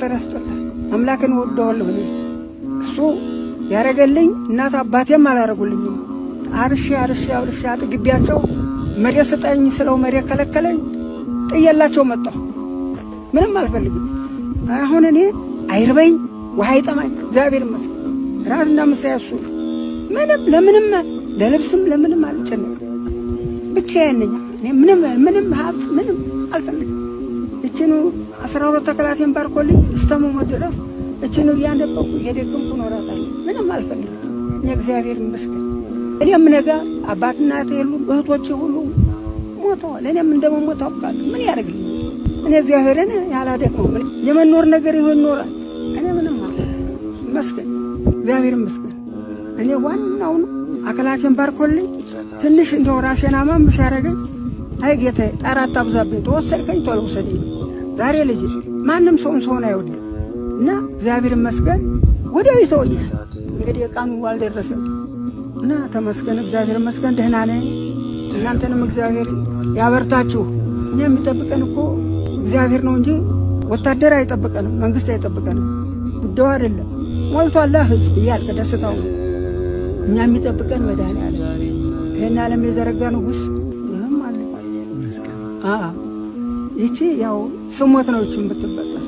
መጠራጠር ያስጠላል። አምላክን ወደዋለሁ እኔ እሱ ያረገልኝ እናት አባቴም አላረጉልኝም። አርሼ አጥግቢያቸው መሬት ስጠኝ ስለው መሬት ከለከለኝ። ጥየላቸው መጣሁ። ምንም አልፈልግም። አሁን እኔ አይርበኝ ውሃ አይጠማኝ እግዚአብሔር ይመስገን። ራትና ምሳዬ እሱ ምንም ለምንም ለልብስም ለምንም አልጨነቅም። ብቻዬን ነኝ እኔ ምንም ሀብት ምንም አልፈልግም። እቺኑ 12 ተከላቴን ባርኮልኝ እስተመሞት ድረስ እቺኑ እያነበብኩ እየደገምኩ እኖራታለሁ። ምንም አልፈልግም። እኔ እግዚአብሔር ይመስገን። እኔም ነገ አባት እናቴ ሁሉ እህቶቼ ሁሉ ሞተዋል። እኔም እንደመሞት አውቃለሁ። ምን ያደርግልኝ? እኔ እግዚአብሔርን ያላደክመው የመኖር ነገር ይሆን ይኖራል። እኔ ምንም ይመስገን እግዚአብሔር ይመስገን። እኔ ዋናውን አካላቴን ባርኮልኝ ትንሽ እንደው ራሴን አማም ሲያረገኝ አይ ጌታዬ ጣራ አታብዛብኝ፣ ተወሰድከኝ ቶሎ ውሰደኝ። ዛሬ ልጅ ማንም ሰውን አይወድም እና እግዚአብሔር ይመስገን ወዲያው ይተወኛል። እንግዲህ ቀኑ አልደረሰም እና ተመስገን እግዚአብሔር ይመስገን ደህና ነኝ። እናንተንም እግዚአብሔር ያበርታችሁ። እኛ የሚጠብቀን እኮ እግዚአብሔር ነው እንጂ ወታደር አይጠብቀንም፣ መንግስት አይጠብቀንም። ጉዳዩ አይደለም። ሞልቷል ህዝብ እያልከ ደስታው እኛ የሚጠብቀን መድኃኒዓለም ይህን ዓለም የዘረጋ ንጉሥ ይህም አለ። ይቺ ያው ስሞት ነው ይቺ የምትበጠስ